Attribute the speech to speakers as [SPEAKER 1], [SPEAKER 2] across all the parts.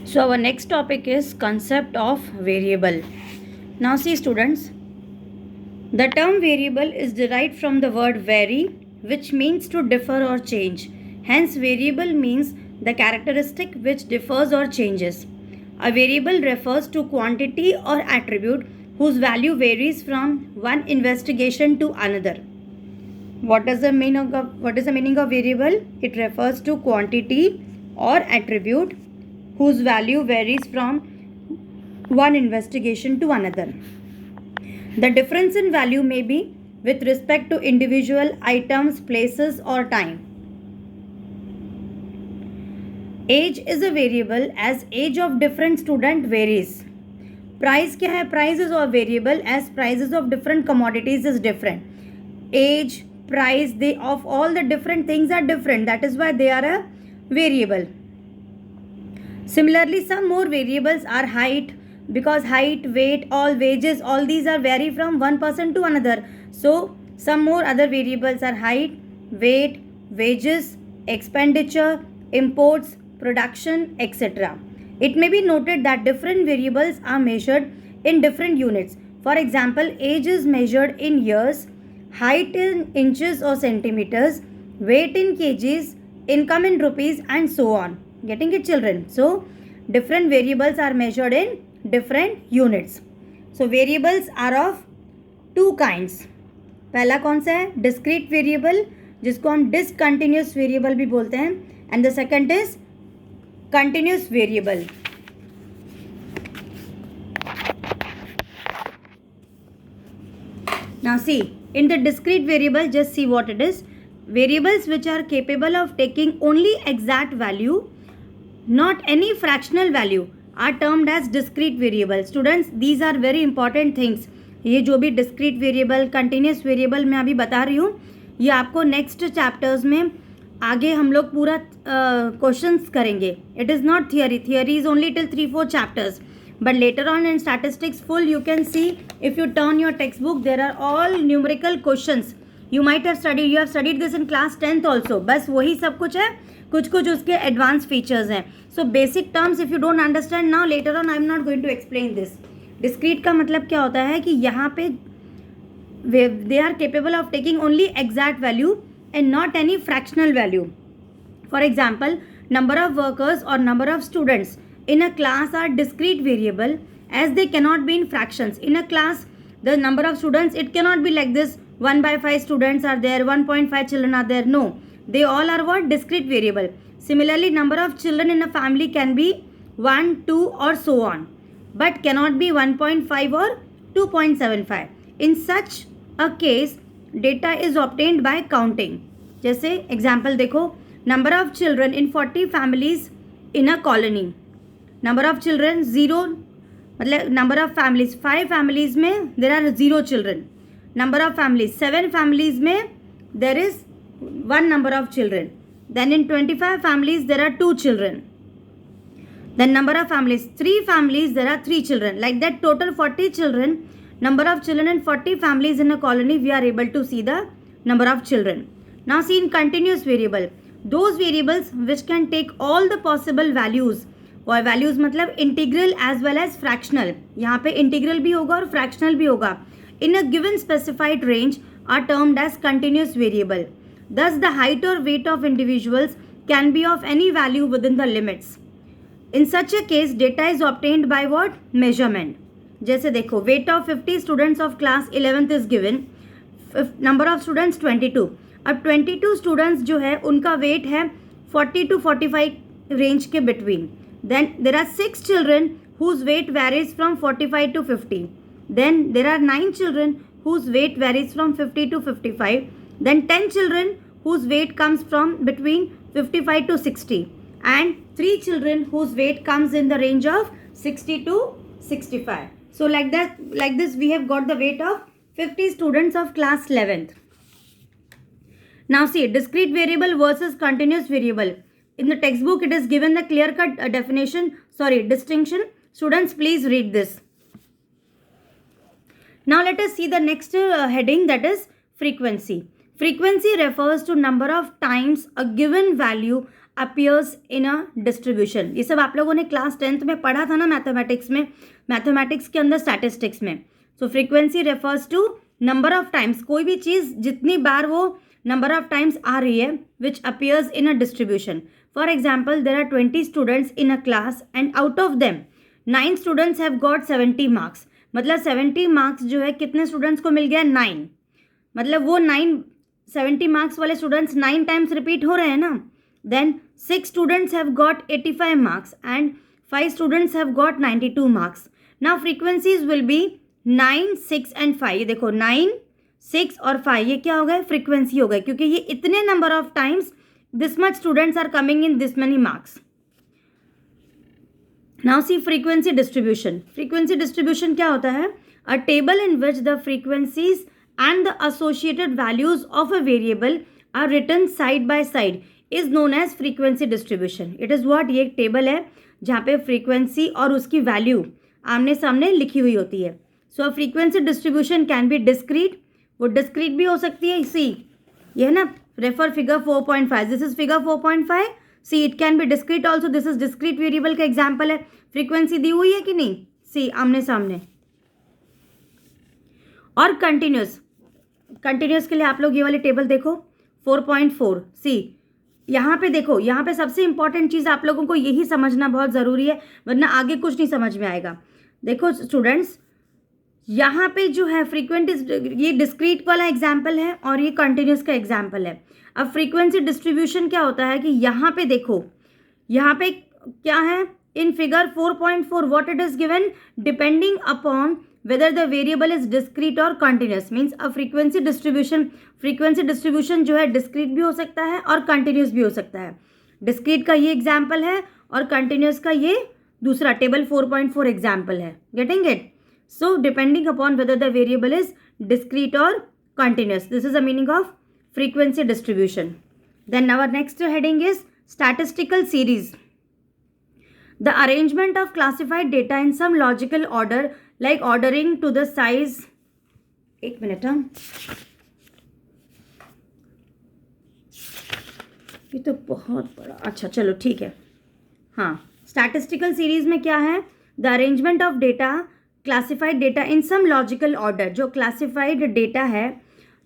[SPEAKER 1] So our next topic is concept of variable. Now see students, the term variable is derived from the word vary, which means to differ or change. Hence variable means the characteristic which differs or changes. A variable refers to quantity or attribute whose value varies from one investigation to another. What is the meaning of variable? It refers to quantity or attribute whose value varies from one investigation to another. The difference in value may be with respect to individual items, places, or time. Age is a variable as age of different student varies. Price क्या है? Price is a variable as prices of different commodities is different. Age, price, they of all the different things are different. That is why they are a variable. Similarly, some more variables are height, because height, weight, all wages, all these are vary from one person to another. So some more other variables are height, weight, wages, expenditure, imports, production, etc. It may be noted that different variables are measured in different units. For example, age is measured in years, height in inches or centimeters, weight in kgs, income in rupees, and so on. Getting it, children? So different variables are measured in different units. So variables are of two kinds. पहला कौन सा है? Discrete variable, जिसको हम discontinuous variable भी बोलते हैं, and the second is continuous variable. Now see, in the discrete variable, just see what it is. Variables which are capable of taking only exact value, not any fractional value, are termed as discrete variable. Students, these are very important things. ये जो भी discrete variable, continuous variable मैं अभी बता रही हूँ, ये आपको next chapters में आगे हम लोग पूरा questions करेंगे. It is not theory. Theory is only till 3-4 chapters. But later on in statistics full, you can see, if you turn your textbook, there are all numerical questions. You might have studied this in class 10th also. बस वही सब कुछ है, कुछ कुछ उसके advance features हैं. So basic terms if you don't understand now, later on I am not going to explain this. Discrete का मतलब क्या होता है कि यहाँ पे they are capable of taking only exact value and not any fractional value. For example, number of workers or number of students in a class are discrete variable as they cannot be in fractions. In a class, the number of students, it cannot be like this, 1/5 students are there, 1.5 children are there. No, they all are what? Discrete variable. Similarly, number of children in a family can be 1, 2 or so on, but cannot be 1.5 or 2.75. In such a case, data is obtained by counting. जैसे example देखो, number of children in 40 families in a colony. Number of children 0, मतलब number of families 5 families में there are 0 children. Number of families 7 families में there is 1 number of children. Then in 25 families there are 2 children. Then number of families 3 families there are 3 children. Like that, total 40 children. Number of children in 40 families in a colony, we are able to see the number of children. Now see, in continuous variable, those variables which can take all the possible values, और values मतलब integral as well as fractional. यहाँ पे integral भी होगा और fractional भी होगा. In a given specified range are termed as continuous variable. Thus the height और weight of individuals can be of any value within the limits. In such a case data is obtained by what? Measurement. जैसे देखो, weight of 50 students of class 11th is given, number of students 22. अब 22 students जो है उनका wait है 40 to 45 range के between. Then there are 6 children whose weight varies from 45 to 50. Then there are 9 children whose weight varies from 50 to 55. Then 10 children whose weight comes from between 55 to 60. And 3 children whose weight comes in the range of 60 to 65. So like that, like this we have got the weight of 50 students of class 11th. Now see, discrete variable versus continuous variable. In the textbook, it is given the clear-cut distinction. Students, please read this. Now let us see the next heading, that is frequency. Frequency refers to number of times a given value appears in a distribution. ये सब आप लोगों ने class 10th में पढ़ा था ना mathematics में, मैथमेटिक्स के अंदर स्टैटिस्टिक्स में. So frequency refers to number of times, कोई भी चीज़ जितनी बार वो नंबर ऑफ टाइम्स आ रही है विच appears in a distribution. For example, there are 20 students in a class and out of them 9 students have got 70 marks. मतलब 70 marks जो है कितने स्टूडेंट्स को मिल गया? 9. मतलब वो 70 मार्क्स वाले स्टूडेंट्स 9 टाइम्स रिपीट हो रहे हैं ना. Then 6 students have got 85 marks and 5 students have got 92 marks. Now frequencies will be 9, 6 and 5. ये देखो 9, 6 और 5 ये क्या हो गए? फ्रीक्वेंसी हो गए, क्योंकि ये इतने number of times this much students are coming in this many marks. Now see frequency distribution. Frequency distribution क्या होता है? A table in which the frequencies and the associated values of a variable are written side by side is known as frequency distribution. It is what? ये एक table है जहाँ पे frequency और उसकी वैल्यू आमने सामने लिखी हुई होती है. So frequency distribution can be discrete, वो डिस्क्रीट भी हो सकती है. सी ये है ना, refer figure 4.5. This is figure 4.5. See it can be discrete also. This is discrete variable का एग्जाम्पल है. फ्रीक्वेंसी दी हुई है कि नहीं? सी आमने सामने. और कंटिन्यूस, कंटिन्यूस के लिए आप लोग ये वाली टेबल देखो 4.4. सी यहाँ पे देखो, यहाँ पे सबसे इंपॉर्टेंट चीज़ आप लोगों को यही समझना बहुत ज़रूरी है, वरना आगे कुछ नहीं समझ में आएगा. देखो स्टूडेंट्स, यहाँ पे जो है फ्रीक्वेंट, ये डिस्क्रीट वाला एग्जाम्पल है और ये कंटिन्यूस का एग्जाम्पल है. अब फ्रीक्वेंसी डिस्ट्रीब्यूशन क्या होता है कि यहाँ पे देखो, यहाँ पे क्या है? In figure 4.4 what it is given? Depending upon whether the variable is discrete or continuous. means a frequency distribution जो है discrete भी हो सकता है और continuous भी हो सकता है. discrete का ये example है और continuous का ये दूसरा टेबल 4.4 example है. getting it? so depending upon whether the variable is discrete or continuous, this is the meaning of frequency distribution. then our next heading is statistical series. The arrangement of classified data in some logical order like ordering to the size. एक minute, ये तो बहुत बड़ा. अच्छा चलो ठीक है. हाँ, स्टैटिस्टिकल सीरीज में क्या है? The arrangement of data, classified data in some logical order. जो क्लासिफाइड डेटा है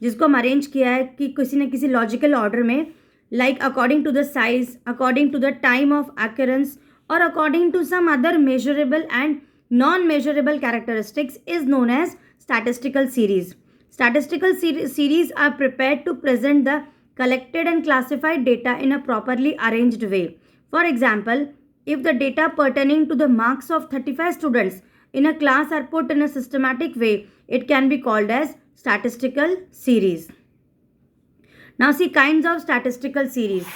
[SPEAKER 1] जिसको हम अरेंज किया है कि किसी न किसी लॉजिकल ऑर्डर में, like according to the size, according to the time of occurrence और according to some other measurable and non-measurable characteristics is known as statistical series. Statistical series are prepared to present the collected and classified data in a properly arranged way. For example, if the data pertaining to the marks of 35 students in a class are put in a systematic way, it can be called as statistical series. Now see kinds of statistical series.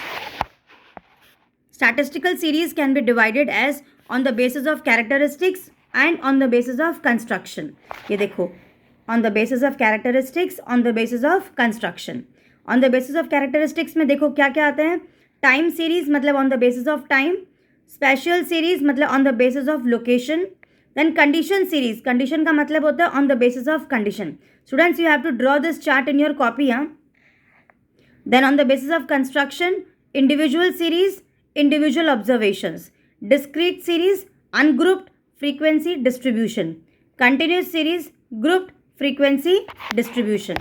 [SPEAKER 1] Statistical series can be divided as on the basis of characteristics and on the basis of construction. ये देखो, on the basis of characteristics, on the basis of construction. On the basis of characteristics में देखो क्या क्या आते हैं? Time series मतलब on the basis of time, special series मतलब on the basis of location, then condition series, condition का मतलब होता है on the basis of condition. Students, you have to draw this chart in your copy. Then on the basis of construction, individual series, individual observations, discrete series, ungrouped frequency distribution, continuous series, grouped frequency distribution.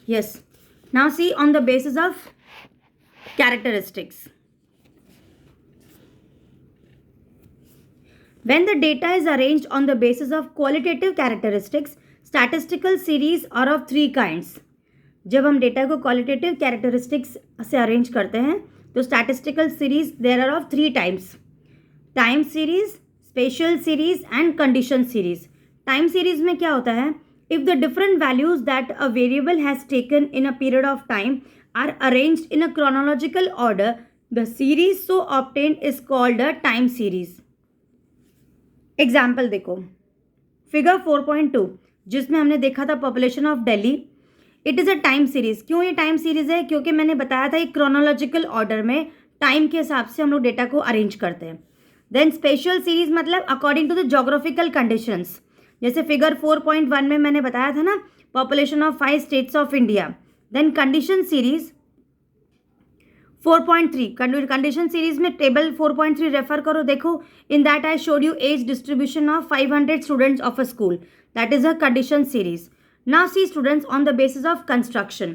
[SPEAKER 1] Yes. Now see on the basis of characteristics. When the data is arranged on the basis of qualitative characteristics, statistical series are of 3 kinds. जब हम data को qualitative characteristics से arrange करते हैं तो statistical series there are of 3 types. Time series, special series and condition series. Time series में क्या होता है? If the different values that a variable has taken in a period of time are arranged in a chronological order, the series so obtained is called a time series. Example देखो, figure 4.2 जिसमें हमने देखा था population of Delhi. It is a time series. क्यों ये time series है? क्योंकि मैंने बताया था एक क्रोनोलॉजिकल ऑर्डर में टाइम के हिसाब से हम लोग डेटा को अरेंज करते हैं. देन स्पेशल सीरीज मतलब according to the geographical conditions. जैसे फिगर 4.1 में मैंने बताया था ना, population of 5 states of India. Then condition series 4.3, condition series में table 4.3 रेफर करो. देखो, in that I showed you age distribution of 500 students of a school. That is a condition series. Now see students, on the basis of construction,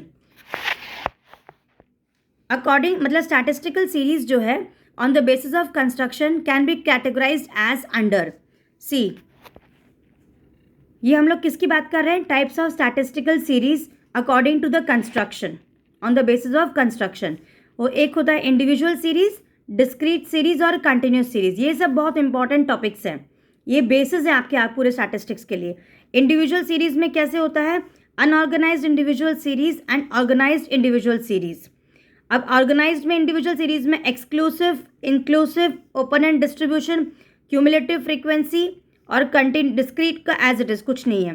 [SPEAKER 1] according मतलब statistical series जो है on the basis of construction can be categorized as under. See, ये हम लोग किसकी बात कर रहे हैं? Types of statistical series according to the construction, on the basis of construction. वो एक होता है इंडिविजुअल सीरीज, डिस्क्रीट सीरीज और कंटिन्यूस सीरीज. ये सब बहुत इंपॉर्टेंट टॉपिक्स हैं, ये बेसिस है आपके आप पूरे स्टैटिस्टिक्स के लिए. इंडिविजुअल सीरीज में कैसे होता है? Unorganised individual series and organised individual series. अब ऑर्गेनाइज्ड में इंडिविजुअल सीरीज में exclusive, inclusive, open end distribution, cumulative frequency और डिस्क्रीट का एज इट इज कुछ नहीं है.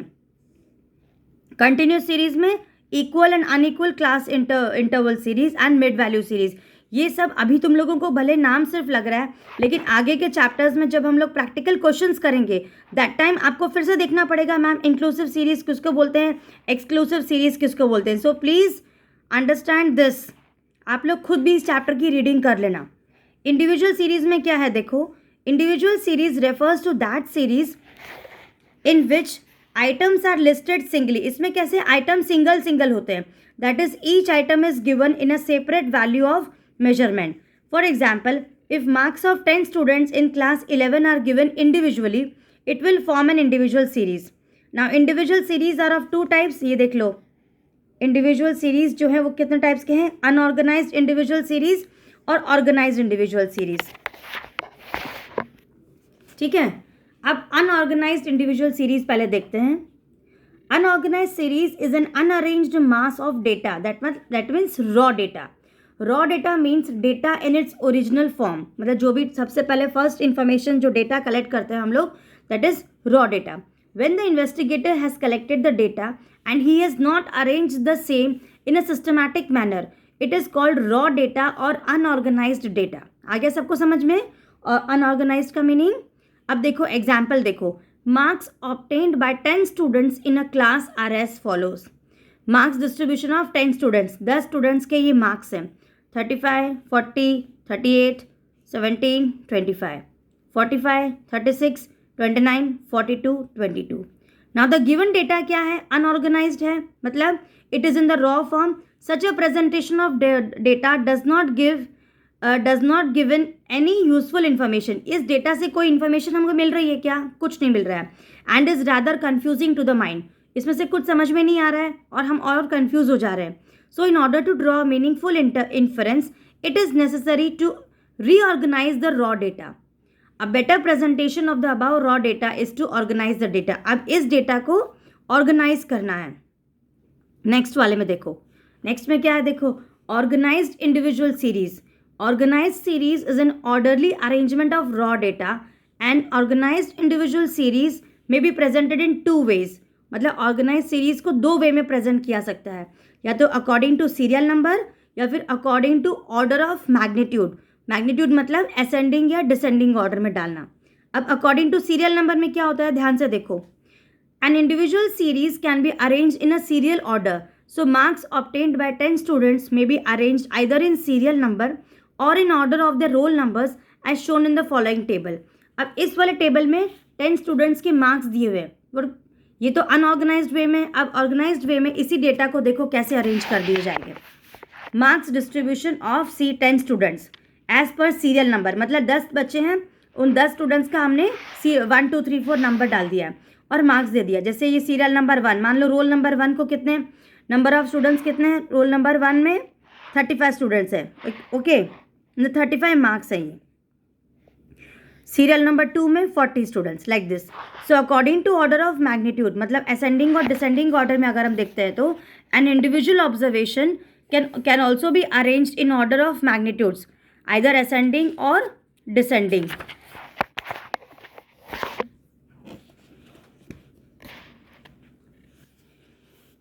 [SPEAKER 1] कंटिन्यूस सीरीज में equal and unequal class interval series and mid value series. ये सब अभी तुम लोगों को भले नाम सिर्फ लग रहा है, लेकिन आगे के चैप्टर्स में जब हम लोग प्रैक्टिकल क्वेश्चंस करेंगे दैट टाइम आपको फिर से देखना पड़ेगा मैम इंक्लूसिव सीरीज किसको बोलते हैं, एक्सक्लूसिव सीरीज किसको बोलते हैं. So please understand this. आप लोग खुद भी इस चैप्टर की रीडिंग कर लेना. इंडिविजुअल सीरीज में क्या है? देखो, individual series refers to that series in which items are listed singly. इसमें कैसे आइटम सिंगल सिंगल होते हैं. That is each item is given in a separate value of measurement. For example, if marks of 10 students in class 11 are given individually, it will form an individual series. Now individual series are of two types. ये देख लो, individual series जो है वो कितने types के हैं? unorganized individual series और organized individual series. ठीक है, अब unorganized individual series पहले देखते हैं. Unorganized series is an unarranged mass of data. That means raw data. Raw data means data in its original form. मतलब जो भी सबसे पहले फर्स्ट इन्फॉर्मेशन जो डेटा कलेक्ट करते हैं हम लोग, that is raw data. When the investigator has collected the data and he has not arrange the same in a systematic manner, it is called raw data और unorganised data. आ गया सबको समझ में? और अनऑर्गेनाइज्ड का मीनिंग. अब देखो example देखो. Marks obtained by 10 students in a class are as follows. Marks distribution of 10 students, 10 students के ये मार्क्स हैं. 35, 40, 38, 17, 25, 45, 36, 29, 42, 22. Now the given data क्या है? Unorganized है, मतलब it is in the raw form. Such a presentation of data does not given any useful information. इस data से कोई इन्फॉर्मेशन हमको मिल रही है क्या? कुछ नहीं मिल रहा है. And is rather confusing to the mind. इसमें से कुछ समझ में नहीं आ रहा है और हम और कंफ्यूज हो जा रहे हैं. So in order to draw meaningful inference, it is necessary to reorganize the raw data. A better presentation of the above raw data is to organize the data. अब इस डेटा को ऑर्गेनाइज करना है. Next वाले में देखो, next में क्या है? देखो, organised individual series. Organised series is an orderly arrangement of raw data and organised individual series may be presented in 2 ways. मतलब ऑर्गेनाइज सीरीज को 2 वे में प्रेजेंट किया सकता है, या तो अकॉर्डिंग टू सीरियल नंबर या फिर according to order of magnitude. Magnitude मतलब असेंडिंग या डिसेंडिंग ऑर्डर में डालना. अब अकॉर्डिंग टू सीरियल नंबर में क्या होता है? ध्यान से देखो. An individual series can be arrange in a serial order. So marks obtained by 10 students may be arranged either in serial number or in order of the roll numbers as shown in the following table. अब इस वाले table में 10 students के marks दिए हुए हैं. ये तो अनऑर्गेनाइज्ड वे में. अब ऑर्गेनाइज्ड वे में इसी डेटा को देखो कैसे अरेंज कर दिए जाएंगे. Marks distribution of 10 students as per serial number. मतलब 10 बच्चे हैं, उन 10 स्टूडेंट्स का हमने 1 2 3 4 नंबर डाल दिया है और मार्क्स दे दिया. जैसे ये सीरियल नंबर 1, मान लो रोल नंबर 1 को कितने नंबर ऑफ स्टूडेंट्स कितने हैं? रोल नंबर 1 में 35 स्टूडेंट्स हैं. ओके, 35 मार्क्स हैं ये. सीरियल नंबर 2 में 40 students, like this. So according to order of magnitude, मतलब असेंडिंग और डिसेंडिंग ऑर्डर में अगर हम देखते हैं तो an individual observation can also be arranged in order of magnitudes, either ascending और descending.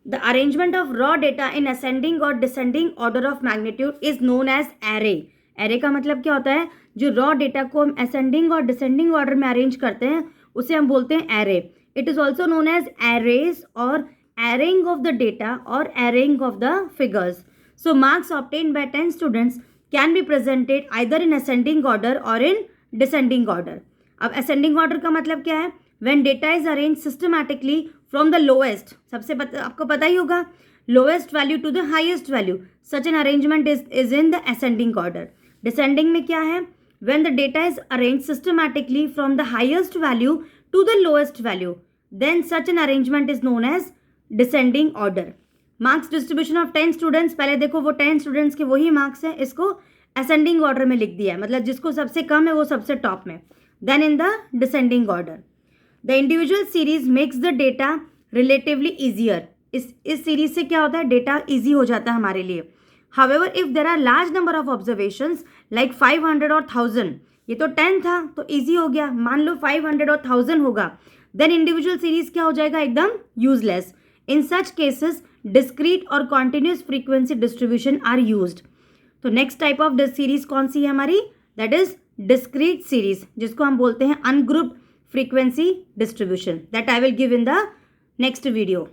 [SPEAKER 1] The arrangement of raw data in ascending or descending order of magnitude is known as array. array का मतलब क्या होता है? जो raw data को हम ascending और डिसेंडिंग ऑर्डर में अरेंज करते हैं उसे हम बोलते हैं array. It is also known as arrays और arraying of the data or arraying of the figures. So marks obtained by 10 students can be presented either in ascending order or in descending order. अब ascending order का मतलब क्या है? When data is arranged systematically from the lowest, सबसे आपको पता ही होगा, lowest value to the highest value. Such an arrangement is in the ascending order. Descending में क्या है? When the data is arranged systematically from the highest value to the lowest value, then such an arrangement is known as descending order. Marks distribution of 10 students, पहले देखो वो 10 students के वही marks हैं, इसको ascending order में लिख दिया है, मतलब जिसको सबसे कम है वो सबसे top में. Then in the descending order, the individual series makes the data relatively easier. इस सीरीज से क्या होता है? डेटा ईजी हो जाता है हमारे लिए. However, if there are large number of observations like 500 और 1000, ये तो 10 था तो ईजी हो गया, मान लो 500 और 1000 होगा, then individual series क्या हो जाएगा? एकदम useless. In such cases, discrete और continuous frequency distribution are used. तो next type of series कौन सी है हमारी? That is discrete series, जिसको हम बोलते हैं ungrouped frequency distribution. That I will give in the next video.